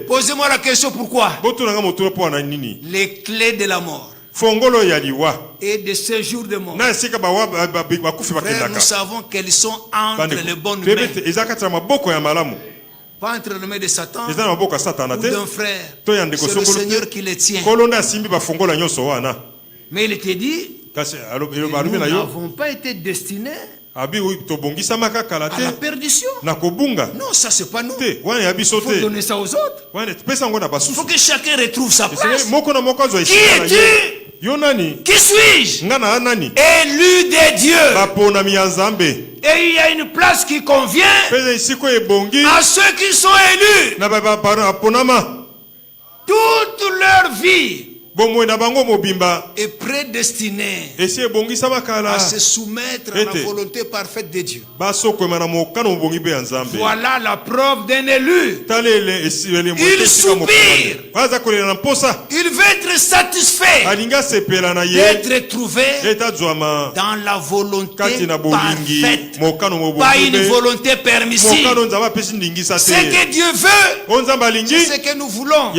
Posez-moi la question pourquoi. Les clés de la mort et de séjour de mort. Frère, nous savons qu'elles sont entre les bonnes mains. Pas entre les mains de Satan ou d'un frère. C'est le Seigneur qui les tient. Mais il était dit, nous n'avons pas été destinés à la perdition. Non, ça c'est pas nous. Il faut donner ça aux autres. Il faut que chacun retrouve sa place. Qui es-tu? Qui suis-je? Élu de Dieu. Et il y a une place qui convient à ceux qui sont élus. Toute leur vie est prédestinée à se soumettre à la volonté parfaite de Dieu. Voilà la preuve d'un élu. Il soupire. Il veut être satisfait d'être trouvé dans la volonté parfaite, pas une volonté permissive. Ce que Dieu veut, c'est ce que nous voulons.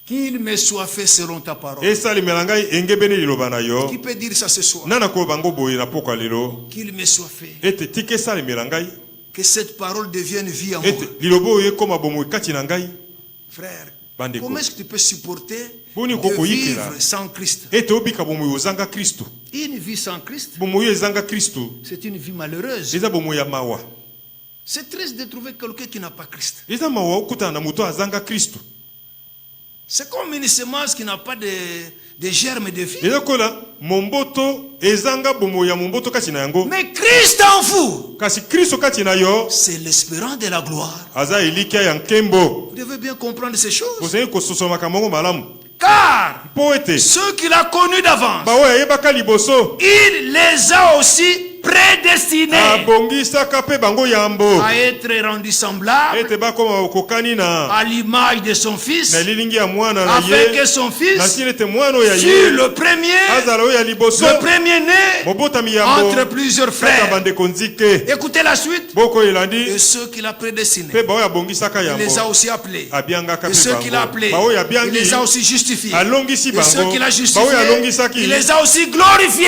Qu'il me soit fait selon ta parole. Qui peut dire ça ce soir? Qu'il me soit fait. Que cette parole devienne vie en moi. Frère, comment est-ce que tu peux supporter de vivre sans Christ? Une vie sans Christ, c'est une vie malheureuse. C'est triste de trouver quelqu'un qui n'a pas Christ. C'est comme une semence qui n'a pas de germe de vie. Mais Christ en vous, c'est l'espérance de la gloire. Vous devez bien comprendre ces choses. Car ceux qu'il a connus d'avance, il les a aussi prédestinés à être rendus semblables à l'image de son fils, afin que son fils fût le premier-né entre plusieurs frères. Écoutez la suite. Et ceux qu'il a prédestinés, il les a aussi appelés. Et ceux qu'il a appelés, il les a aussi justifiés. Et ceux qu'il a justifiés, il les a aussi glorifiés.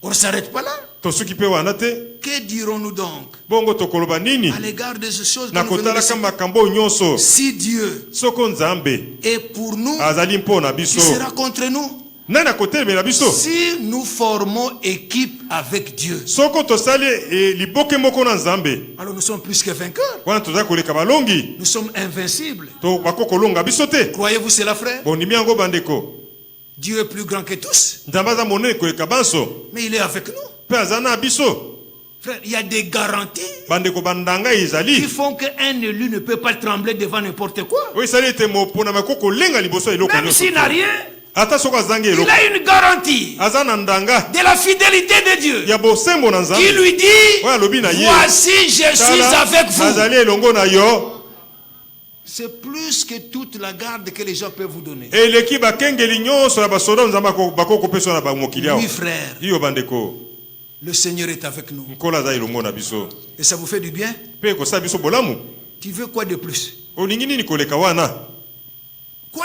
On ne s'arrête pas là. Que dirons-nous donc à l'égard de ces choses que nous venons de dire? Si Dieu est pour nous, qui sera contre nous? Si nous formons équipe avec Dieu, alors nous sommes plus que vainqueurs. Nous sommes invincibles. Croyez-vous cela, frère? Dieu est plus grand que tous. Mais il est avec nous. Frère, il y a des garanties qui font qu'un élu ne peut pas trembler devant n'importe quoi. Même s'il n'a rien, il a une garantie de la fidélité de Dieu qui lui dit, voici je suis avec vous. C'est plus que toute la garde que les gens peuvent vous donner. Oui, frère. Le Seigneur est avec nous. Et ça vous fait du bien? Tu veux quoi de plus? Quoi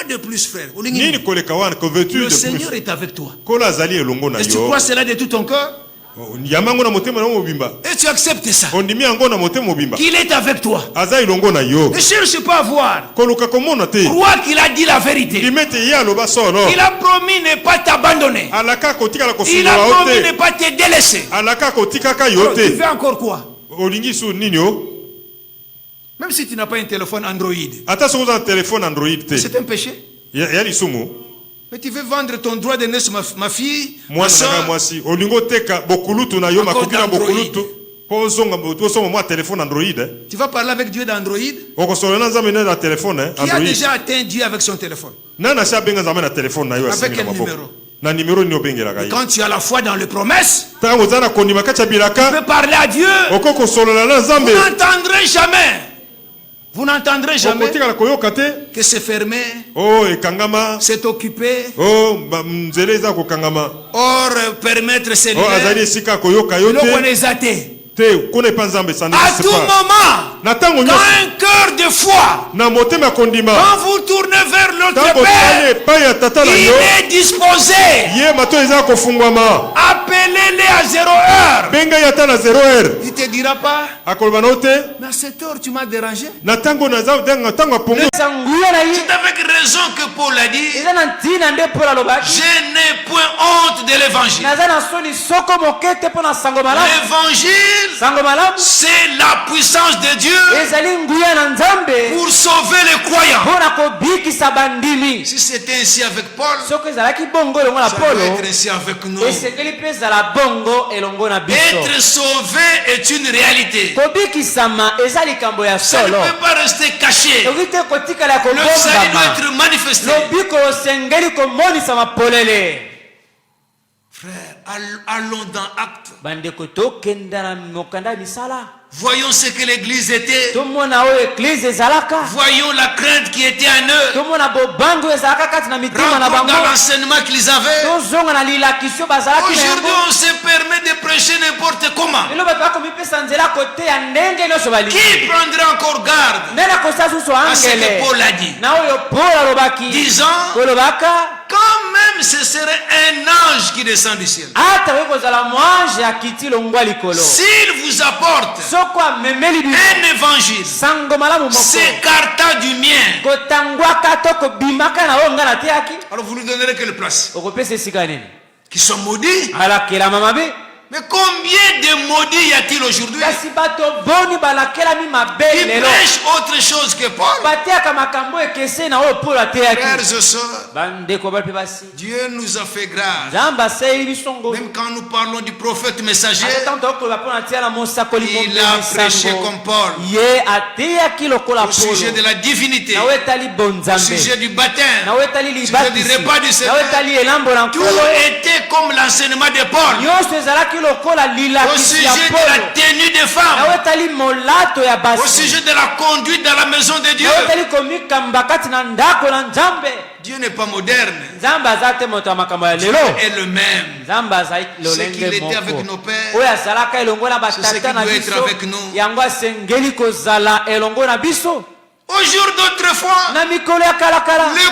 de plus, frère? Le Seigneur est avec toi. Et tu crois cela de tout ton cœur? Et tu acceptes ça, qu'il est avec toi. Ne cherche pas à voir. Crois qu'il a dit la vérité. Il a promis ne pas t'abandonner. Il a promis ne pas te délaisser. Alors, tu veux encore quoi? Même si tu n'as pas un téléphone Android, c'est un péché. Mais tu veux vendre ton droit de naissance, ma fille, ma soeur, tu vas parler avec Dieu d'Android. Qui a déjà atteint Dieu avec son téléphone? Avec quel numéro? Et quand tu as la foi dans les promesses, tu peux parler à Dieu. Vous n'entendrez jamais Vous n'entendrez jamais que c'est fermé, c'est occupé. Or, permettre cellulaire, à tout moment, quand un cœur de foi, quand vous tournez vers l'autre Père, il est disposé. Appelez-les à 0 heure. Il ne te dira pas, mais à cette heure tu m'as dérangé. C'est avec raison que Paul a dit, je n'ai point honte de l'évangile. L'évangile, c'est la puissance de Dieu pour sauver les croyants. Si c'était ainsi avec Paul, ça doit être ainsi avec nous. Être sauvé est une réalité. Ça ne peut pas rester caché. Le salut doit être manifesté. Frère, allons dans Actes. Voyons ce que l'église était. Voyons la crainte qui était en eux. Dans l'enseignement qu'ils avaient. Aujourd'hui, on se permet de prêcher n'importe comment. Qui prendra encore garde à ce que Paul a dit, disant, quand même ce serait un ange qui descend du ciel, s'il vous apporte un évangile s'écartant du mien, alors vous lui donnerez quelle place? Qui sont maudits. Mais combien de maudits y a-t-il aujourd'hui qui prêchent autre chose que Paul? Frères et sœurs, Dieu nous a fait grâce. Même quand nous parlons du prophète messager, il a prêché comme Paul au sujet de la divinité, au sujet du baptême, au sujet du repas du Seigneur. Tout était comme l'enseignement de Paul. Au sujet de la tenue des femmes, au sujet de la conduite dans la maison de Dieu. Dieu n'est pas moderne. Dieu est le même. Ce qu'il était avec nos pères, c'est ce qu'il doit être avec nous. Au jour d'autrefois, les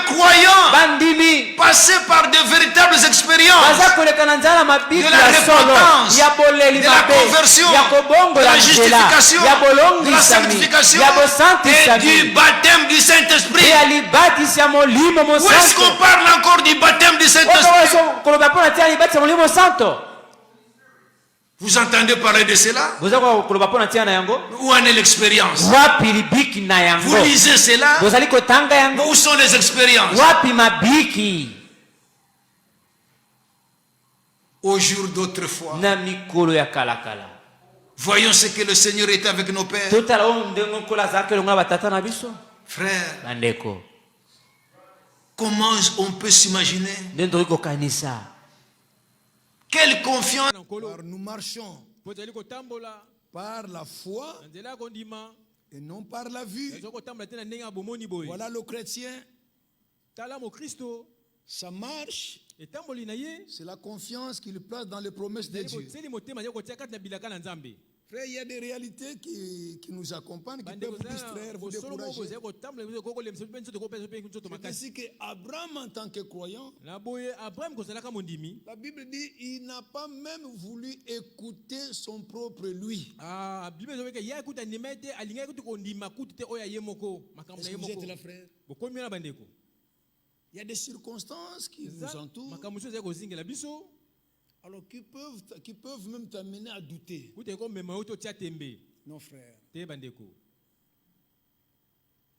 croyants passaient par de véritables expériences de la repentance, de la conversion, de la justification, de la sanctification et du baptême du Saint-Esprit. Où est-ce qu'on parle encore du baptême du Saint-Esprit? Vous entendez parler de cela? Où en est l'expérience? Vous lisez cela? Où sont les expériences? Au jour d'autrefois, voyons ce que le Seigneur était avec nos pères. Frère, comment on peut s'imaginer? Quelle confiance! Car nous marchons par la foi et non par la vue. Voilà le chrétien. Ça marche. C'est la confiance qu'il place dans les promesses de Dieu. Frère, il y a des réalités qui nous accompagnent, qui peuvent vous distraire, vous décourager. C'est ainsi qu'Abraham, en tant que croyant, la Bible dit qu'il n'a pas même voulu écouter son propre lui. Est-ce que vous êtes là, frère? Il y a des circonstances qui nous entourent. Alors qui peuvent même t'amener à douter. Non, frère.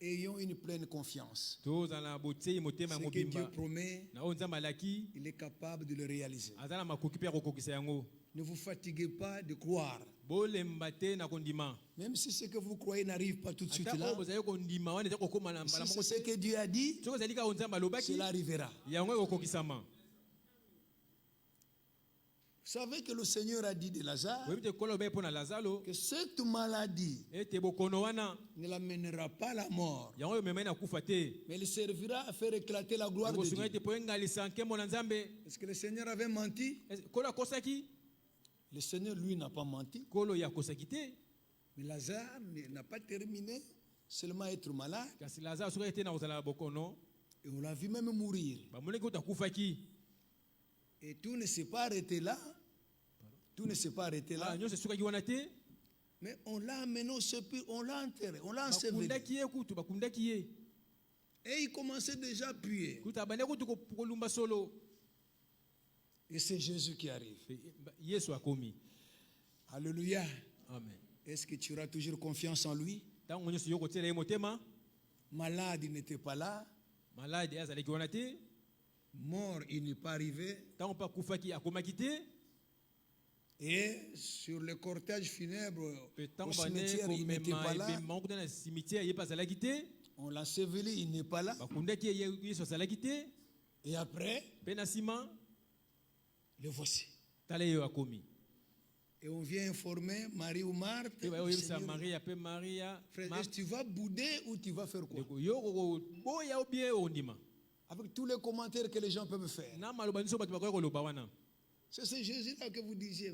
Ayons une pleine confiance. Ce que Dieu promet, il est capable de le réaliser. Ne vous fatiguez pas de croire. Même si ce que vous croyez n'arrive pas tout de suite là, si c'est ce que Dieu a dit, cela arrivera. savez que le Seigneur a dit de Lazare que cette maladie ne l'amènera pas à la mort, mais il servira à faire éclater la gloire de Dieu. Est-ce que le Seigneur avait menti? Le Seigneur, lui, n'a pas menti. Mais Lazare n'a pas terminé seulement à être malade. Et on l'a vu même mourir. Et tout ne s'est pas arrêté là. Tout ne s'est pas arrêté là. Mais on l'a amené au sépulcre, on l'a enterré, on l'a enseveli. Et il commençait déjà à puer. Et c'est Jésus qui arrive. Alléluia. Amen. Est-ce que tu auras toujours confiance en lui? Malade, il n'était pas là. Mort, il n'est pas arrivé. Et sur le cortège funèbre au cimetière, il n'était pas là. On l'a enseveli, il n'est pas là. Et après, le voici. Et on vient informer Marie ou Marthe. Frère, est-ce que tu vas bouder ou tu vas faire quoi? Avec tous les commentaires que les gens peuvent faire. C'est ce Jésus-là que vous disiez.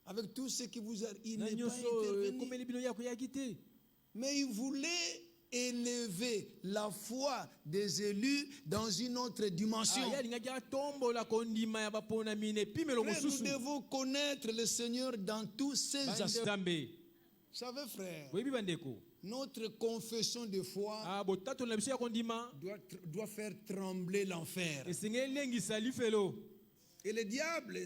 Avec tout ce qui vous a... Il n'est pas intervenu. Mais il voulait élever la foi des élus dans une autre dimension. Frère, nous devons connaître le Seigneur dans tous ses aspects. Vous savez, frère, notre confession de foi doit faire trembler l'enfer. Et le diable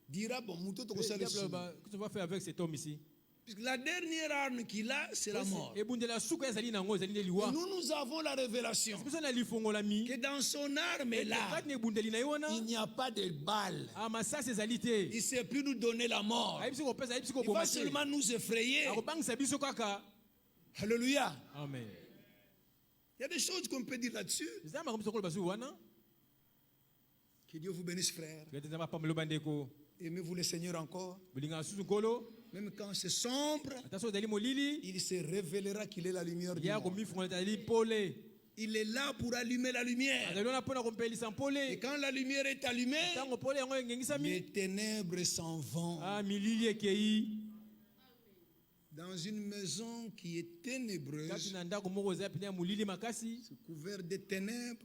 dira, bon, qu'est-ce que tu vas faire avec cet homme ici? Puisque la dernière arme qu'il a, c'est la mort. Et nous avons la révélation que dans son arme là, il n'y a pas de balles. Il ne sait plus nous donner la mort. Il va seulement nous effrayer. Alléluia. Amen. Il y a des choses qu'on peut dire là-dessus. Que Dieu vous bénisse, frère. Aimez-vous le Seigneur encore. Même quand c'est sombre, il se révélera qu'il est la lumière du monde. Il est là pour allumer la lumière. Et quand la lumière est allumée, les ténèbres s'en vont. Dans une maison qui est ténébreuse, couvert de ténèbres,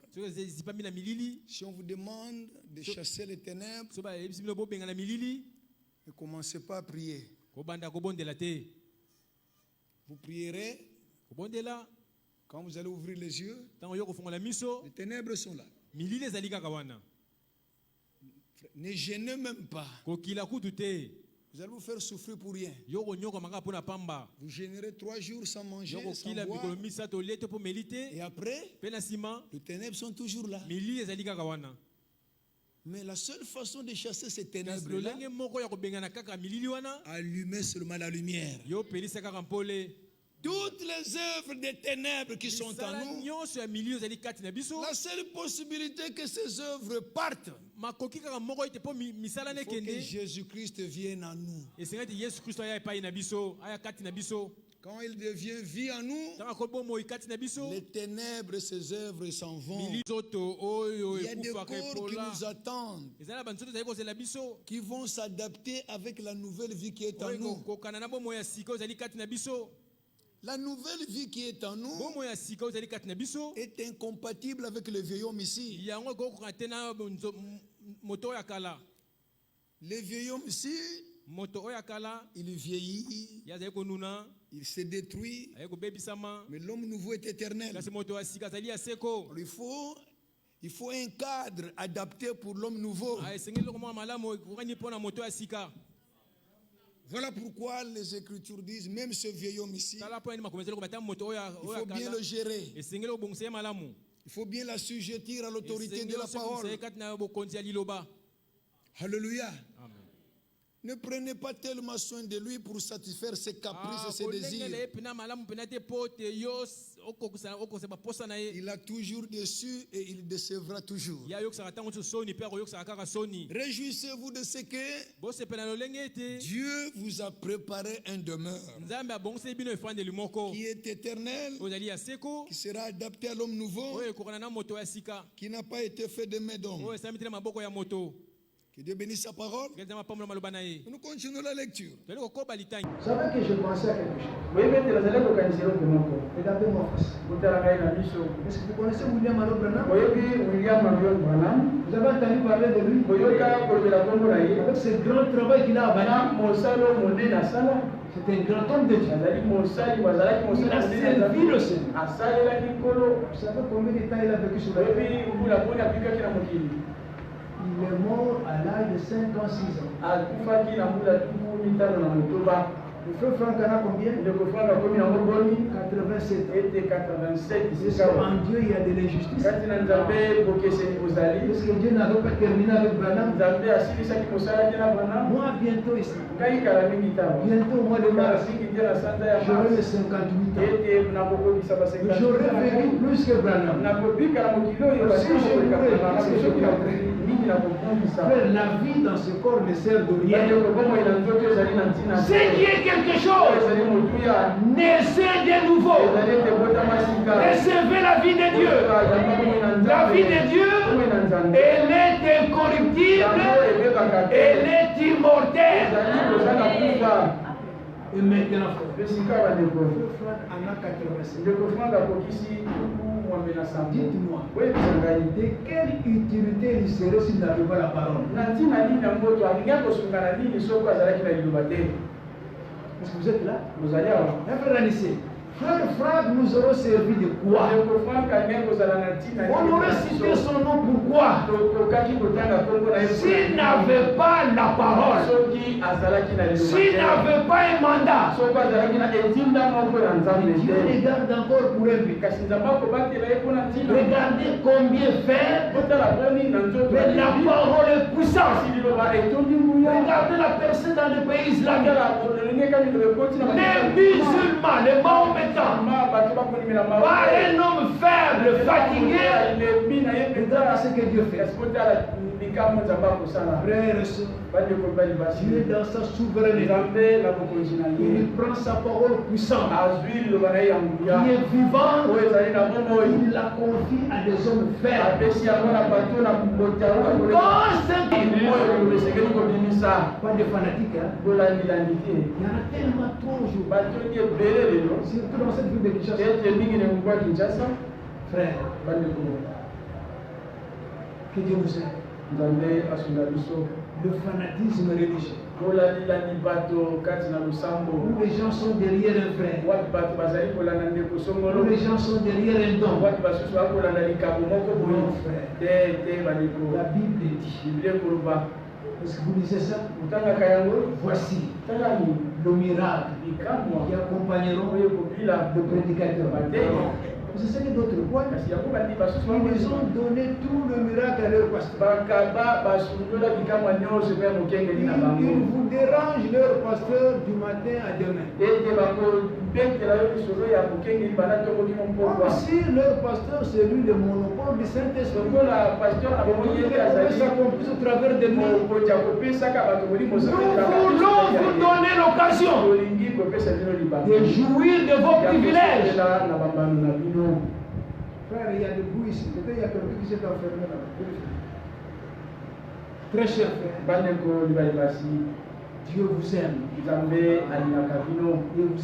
si on vous demande de chasser les ténèbres, ne commencez pas à prier. Vous prierez. Quand vous allez ouvrir les yeux, les ténèbres sont là. Ne gênez même pas. Vous allez vous faire souffrir pour rien. Vous gênerez 3 jours sans manger, sans boire. Et après, les ténèbres sont toujours là. Mais la seule façon de chasser ces ténèbres-là, allumer seulement la lumière. Toutes les œuvres des ténèbres qui sont en nous, la seule possibilité que ces œuvres partent, il faut que Jésus-Christ vienne en nous. Quand il devient vie en nous, les ténèbres, ces œuvres s'en vont. Il y a des corps qui nous attendent, qui vont s'adapter avec la nouvelle vie qui est en nous. La nouvelle vie qui est en nous est incompatible avec le vieil homme ici. Le vieil homme ici, il vieillit, il se détruit, mais l'homme nouveau est éternel. Il faut un cadre adapté pour l'homme nouveau. Voilà pourquoi les Écritures disent, même ce vieil homme ici, il faut bien le gérer. Il faut bien l'assujettir à l'autorité de la parole. Alléluia. Amen. Ne prenez pas tellement soin de lui pour satisfaire ses caprices et ses désirs. Il a toujours déçu et il décevra toujours. Réjouissez-vous de ce que Dieu vous a préparé un demeure qui est éternel, qui sera adapté à l'homme nouveau, qui n'a pas été fait de main d'homme. Que Dieu bénisse sa parole. Nous continuons la lecture. Vous savez que je pensais à quelque chose. Regardez-moi face. Est-ce que vous connaissez William Marion Branham? Vous avez entendu parler de lui? Avec ce grand travail qu'il a abattu. C'est un grand homme de Dieu. Il a servi le Seigneur. Vous savez combien de temps il a vécu sur la terre? Il est mort à l'âge de 5 ans, 6 ans. Le frère Franck en a combien? 87. En Dieu, il y a de l'injustice. Est-ce que Dieu n'avait pas terminé avec Branham? Moi, bientôt ici. Bientôt, au mois de mars, j'aurai les 58 ans. J'aurai vécu plus que Branham. Si je voulais, la vie dans ce corps ne sert de rien. C'est qui est quelque chose. Naissez de nouveau. Recevez la vie de Dieu. La vie de Dieu, elle est incorruptible. Elle est immortelle. Et maintenant, dites-moi, de quelle utilité il serait s'il n'avait pas la parole? Est-ce que vous êtes là? Vous allez avoir. Frère Franck nous aura servi de quoi? On aurait cité son nom pourquoi? S'il n'avait pas la parole, s'il n'avait pas un mandat, Dieu les garde encore pour un but. Regardez combien faire, mais la parole est puissante. Regardez la personne dans le pays islamique. Les musulmans, les Mahométans, par un homme faible, fatigué, regardez ce que Dieu fait. Frères et sœurs, Dieu dans sa souveraineté, il prend sa parole puissante, qui est vivante, il la confie à des hommes faibles. Pas de fanatiques, hein? Il y en a tellement trop aujourd'hui. Surtout dans cette ville de Kinshasa. Frère, que Dieu vous aide. Le fanatisme religieux, où les gens sont derrière un frère, où les gens sont derrière un don. Non, frère. La Bible dit. Est-ce que vous lisez ça? Voici le miracle qui accompagneront le prédicateur. C'est ce que d'autres croient. Ils ont donné tout le miracle à leur pasteur. Ils vous dérangent leur pasteur du matin à demain. Comme si leur pasteur c'est lui le monopole du Saint-Esprit. Nous s'accomplissent au travers de nous. Nous voulons vous donner l'occasion de jouir de vos privilèges. Frère, il y a des bruits ici. Peut-être il y a quelqu'un qui s'est enfermé là. Très cher frère, Dieu vous aime. Il vous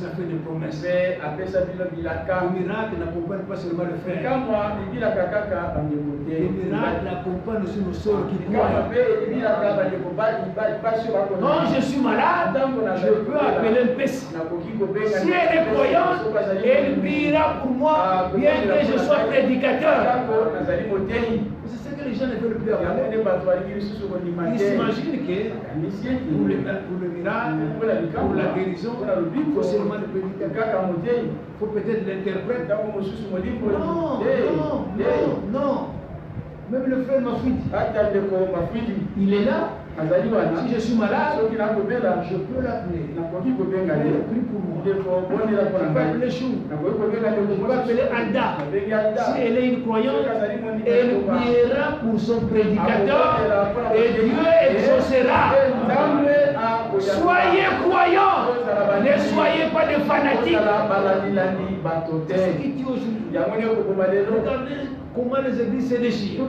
a fait des promesses. Le miracle n'accompagne pas seulement le frère. Le miracle accompagne aussi nos soeurs qui croient. Quand je suis malade, je peux appeler un pessi. Si elle est croyante, elle priera pour moi, bien que je sois prédicateur. C'est ce que les gens ne veulent plus avoir. Ils s'imaginent que pour le miracle, pour la guérison, il faut seulement le prédicateur. Il faut peut-être l'interprète. Non. Même le frère Mafouidi, il est là. Si je suis malade, je peux l'appeler. Il prie pour moi. Je peux appeler Chou. Je peux appeler Alda. Si elle est une croyante, elle priera pour son prédicateur et Dieu exaucera. Soyez croyants. Ne soyez pas des fanatiques. C'est ce qui dit aujourd'hui. Regardez comment les églises se déchirent.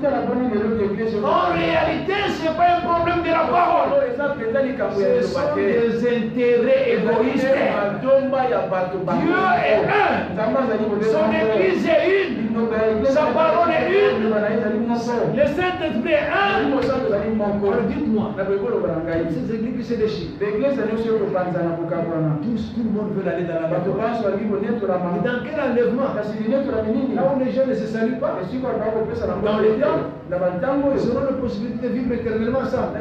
En réalité, ce n'est pas un problème de la parole. Ce sont des intérêts égoïstes. Dieu est un. Son église est une. Sa parole est une. Le Saint-Esprit est un. Alors dites-moi, ces églises qui se déchirent. Tout le monde veut aller dans la bataille. Dans quel enlèvement? Là où les gens ne se saluent pas. Dans les temps, ils auront la possibilité de vivre éternellement ensemble.